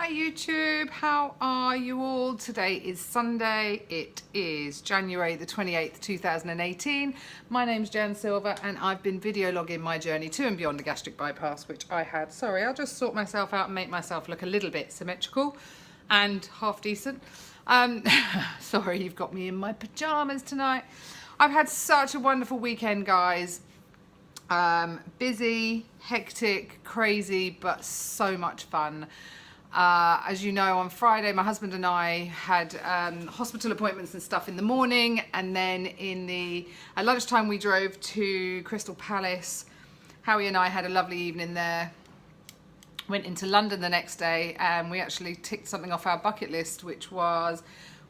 Hi YouTube, how are you all? Today is Sunday. It is January the 28th, 2018. My name's Jan Silver and I've been video logging my journey to and beyond the gastric bypass, which I had. Sorry, I'll just sort myself out and make myself look a little bit symmetrical and half decent. Sorry, you've got me in my pajamas tonight. I've had such a wonderful weekend, guys. Busy, hectic, crazy, but so much fun. As you know, on Friday, my husband and I had hospital appointments and stuff in the morning, and then at lunchtime we drove to Crystal Palace. Howie and I had a lovely evening there. Went into London the next day, and we actually ticked something off our bucket list, which was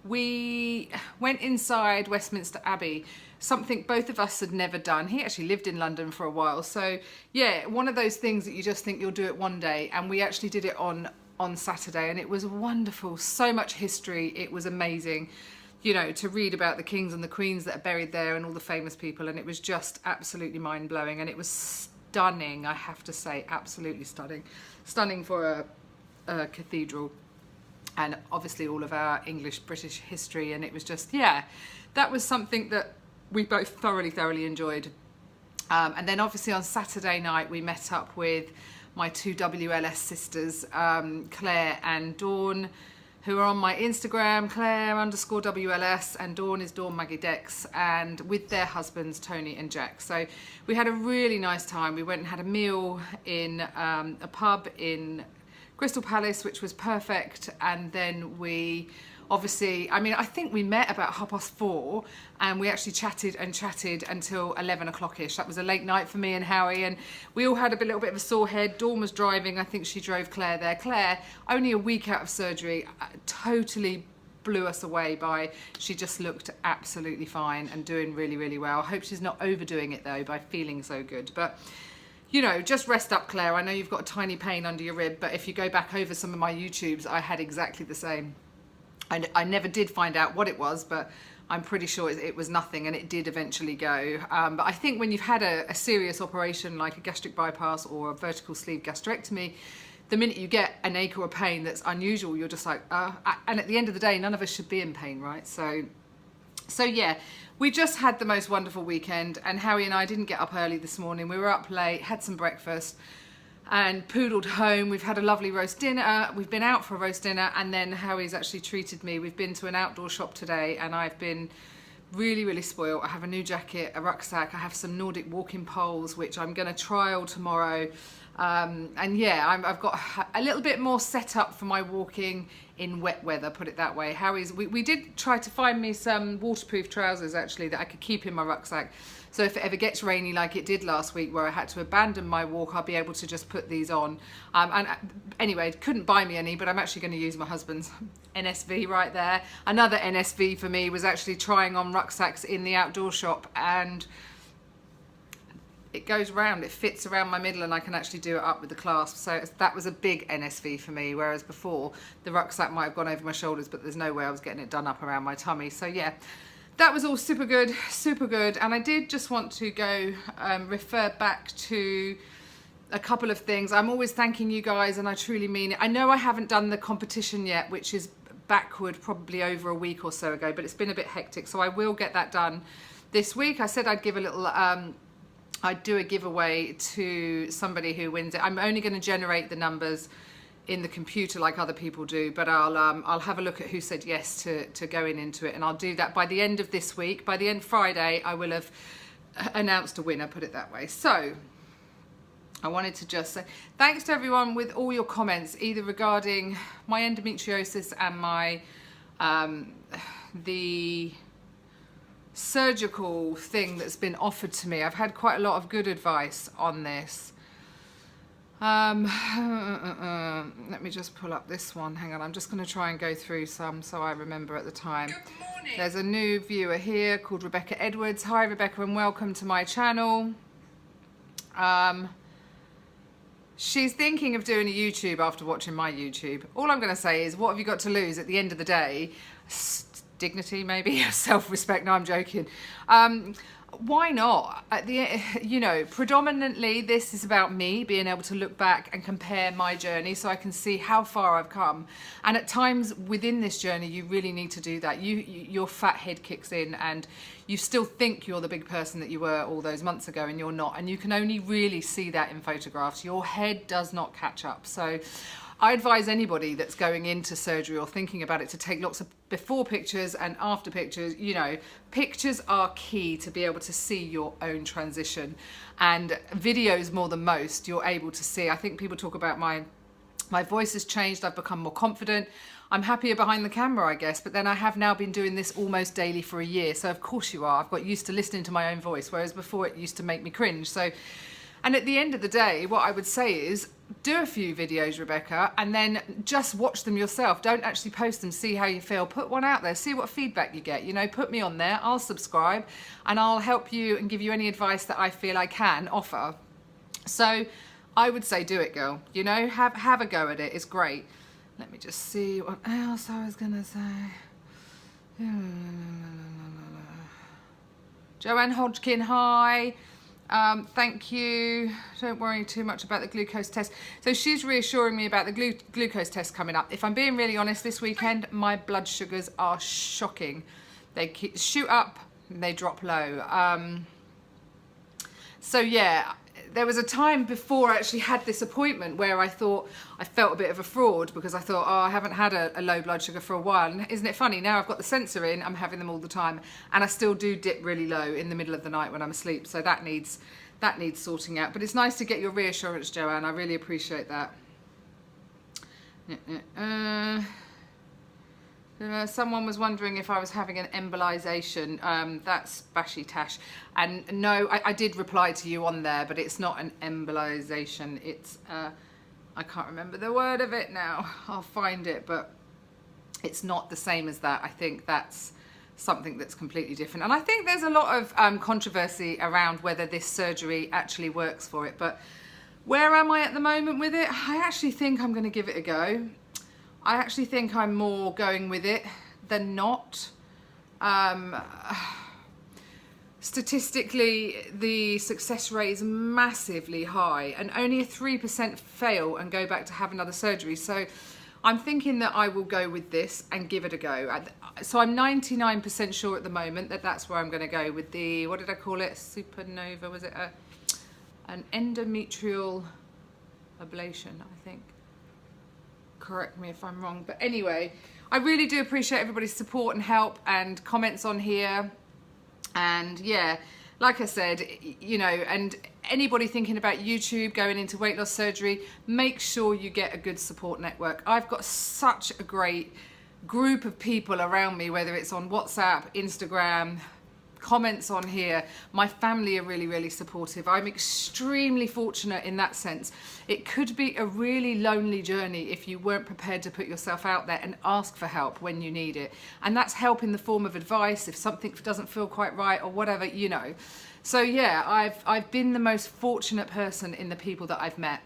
we went inside Westminster Abbey, something both of us had never done. He actually lived in London for a while, so yeah, one of those things that you just think you'll do it one day, and we actually did it on Saturday, and it was wonderful. So much history. It was amazing, you know, to read about the kings and the queens that are buried there and all the famous people, and it was just absolutely mind-blowing, and it was stunning, I have to say. Absolutely stunning for a cathedral, and obviously all of our English British history, and it was just, yeah, that was something that we both thoroughly enjoyed. And then obviously on Saturday night we met up with my two WLS sisters, Claire and Dawn, who are on my Instagram, Claire_WLS, and Dawn is Dawn Maggie Dex, and with their husbands, Tony and Jack. So we had a really nice time. We went and had a meal in a pub in Crystal Palace, which was perfect, and then we obviously, I mean, I think we met about 4:30, and we actually chatted until 11 o'clock-ish. That was a late night for me and Howie, and we all had a little bit of a sore head. Dawn was driving. I think she drove Claire there. Claire, only a week out of surgery, totally blew us away she just looked absolutely fine and doing really well. I hope she's not overdoing it though by feeling so good, but you know, just rest up, Claire. I know you've got a tiny pain under your rib, but if you go back over some of my YouTubes, I had exactly the same. I never did find out what it was, but I'm pretty sure it was nothing, and it did eventually go. But I think when you've had a serious operation like a gastric bypass or a vertical sleeve gastrectomy, the minute you get an ache or a pain that's unusual, you're just like, and at the end of the day, none of us should be in pain, right? So yeah, we just had the most wonderful weekend, and Howie and I didn't get up early this morning. We were up late, had some breakfast, and poodled home. We've had a lovely roast dinner. We've been out for a roast dinner, and then Howie's actually treated me. We've been to an outdoor shop today, and I've been really spoiled. I have a new jacket, a rucksack. I have some Nordic walking poles, which I'm going to trial tomorrow. And yeah, I've got a little bit more set up for my walking in wet weather, put it that way. We did try to find me some waterproof trousers actually that I could keep in my rucksack. So if it ever gets rainy like it did last week where I had to abandon my walk, I'll be able to just put these on. And anyway, couldn't buy me any, but I'm actually going to use my husband's NSV right there. Another NSV for me was actually trying on rucksacks in the outdoor shop, and it goes around, it fits around my middle, and I can actually do it up with the clasp. So that was a big NSV for me, whereas before the rucksack might have gone over my shoulders, but there's no way I was getting it done up around my tummy. So yeah, that was all super good. And I did just want to go refer back to a couple of things. I'm always thanking you guys, and I truly mean it. I know I haven't done the competition yet, which is backward probably over a week or so ago, but it's been a bit hectic, so I will get that done this week. I said I'd give a little I'd do a giveaway to somebody who wins it. I'm only going to generate the numbers in the computer like other people do, but I'll have a look at who said yes to going into it, and I'll do that by the end of this week. By the end of Friday, I will have announced a winner, put it that way. So I wanted to just say thanks to everyone with all your comments, either regarding my endometriosis and my the surgical thing that's been offered to me. I've had quite a lot of good advice on this. Let me just pull up this one. Hang on, I'm just going to try and go through some so I remember at the time. Good morning. There's a new viewer here called Rebecca Edwards. Hi Rebecca, and welcome to my channel. She's thinking of doing a YouTube after watching my YouTube. All I'm going to say is, what have you got to lose at the end of the day? Dignity, maybe, self-respect. No, I'm joking. why not? At the, you know, predominantly this is about me being able to look back and compare my journey so I can see how far I've come. And at times within this journey, you really need to do that. Your fat head kicks in and you still think you're the big person that you were all those months ago, and you're not. And you can only really see that in photographs. Your head does not catch up. So I advise anybody that's going into surgery or thinking about it to take lots of before pictures and after pictures. You know, pictures are key to be able to see your own transition, and videos more than most you're able to see. I think people talk about my voice has changed, I've become more confident, I'm happier behind the camera, I guess, but then I have now been doing this almost daily for a year, so of course you are. I've got used to listening to my own voice, whereas before it used to make me cringe. So, and at the end of the day, what I would say is do a few videos, Rebecca, and then just watch them yourself. Don't actually post them, see how you feel. Put one out there, see what feedback you get. You know, put me on there, I'll subscribe, and I'll help you and give you any advice that I feel I can offer. So I would say do it, girl. You know, have a go at it. It's great. Let me just see what else I was gonna say. Johanne Hodgkin, hi. Thank you. Don't worry too much about the glucose test. So she's reassuring me about the glucose test coming up. If I'm being really honest, this weekend my blood sugars are shocking. They shoot up and they drop low. So yeah, there was a time before I actually had this appointment where I thought I felt a bit of a fraud, because I thought, oh, I haven't had a low blood sugar for a while. And isn't it funny, now I've got the sensor in, I'm having them all the time, and I still do dip really low in the middle of the night when I'm asleep. So that needs sorting out. But it's nice to get your reassurance, Joanne. I really appreciate that. Someone was wondering if I was having an embolisation. That's bashy tash. And no, I did reply to you on there, but it's not an embolisation. It's, I can't remember the word of it now. I'll find it, but it's not the same as that. I think that's something that's completely different. And I think there's a lot of controversy around whether this surgery actually works for it. But where am I at the moment with it? I actually think I'm going to give it a go. I actually think I'm more going with it than not. Statistically, the success rate is massively high, and only a 3% fail and go back to have another surgery. So I'm thinking that I will go with this and give it a go. So I'm 99% sure at the moment that that's where I'm going to go with the, what did I call it? Supernova, was it an endometrial ablation, I think. Correct me if I'm wrong, but anyway, I really do appreciate everybody's support and help and comments on here. And yeah, like I said, you know, and anybody thinking about YouTube, going into weight loss surgery, make sure you get a good support network. I've got such a great group of people around me, whether it's on WhatsApp, Instagram, comments on here. My family are really, really supportive. I'm extremely fortunate in that sense. It could be a really lonely journey if you weren't prepared to put yourself out there and ask for help when you need it. And that's help in the form of advice if something doesn't feel quite right or whatever, you know. So yeah, I've been the most fortunate person in the people that I've met.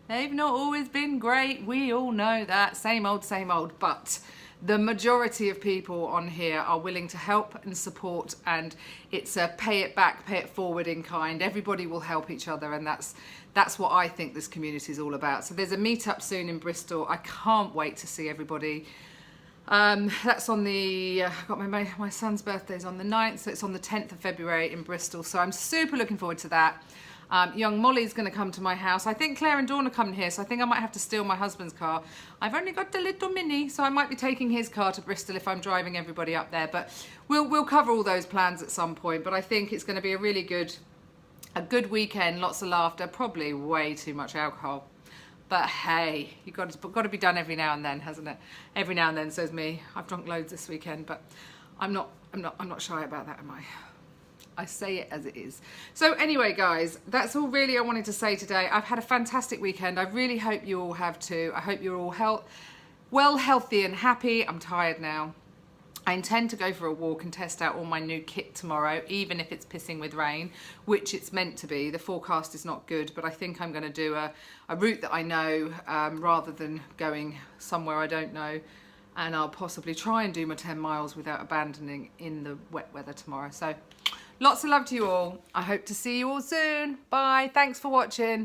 They've not always been great. We all know that. Same old, but the majority of people on here are willing to help and support, and it's a pay it back, pay it forward in kind. Everybody will help each other, and that's what I think this community is all about. So there's a meetup soon in Bristol. I can't wait to see everybody. That's on the, I got my son's birthday's on the 9th, so it's on the 10th of February in Bristol. So I'm super looking forward to that. Young Molly's going to come to my house. I think Claire and Dawn are coming here, so I think I might have to steal my husband's car. I've only got the little Mini, so I might be taking his car to Bristol if I'm driving everybody up there. But we'll cover all those plans at some point. But I think it's going to be a really good weekend, lots of laughter, probably way too much alcohol. But hey, you've got to be done every now and then, hasn't it? Every now and then, says me. I've drunk loads this weekend, but I'm not shy about that, am I? I say it as it is. So anyway, guys, that's all really I wanted to say today. I've had a fantastic weekend. I really hope you all have too. I hope you're all healthy and happy. I'm tired now. I intend to go for a walk and test out all my new kit tomorrow, even if it's pissing with rain, which it's meant to be. The forecast is not good, but I think I'm going to do a route that I know rather than going somewhere I don't know. And I'll possibly try and do my 10 miles without abandoning in the wet weather tomorrow. So Lots of love to you all. I hope to see you all soon. Bye. Thanks for watching.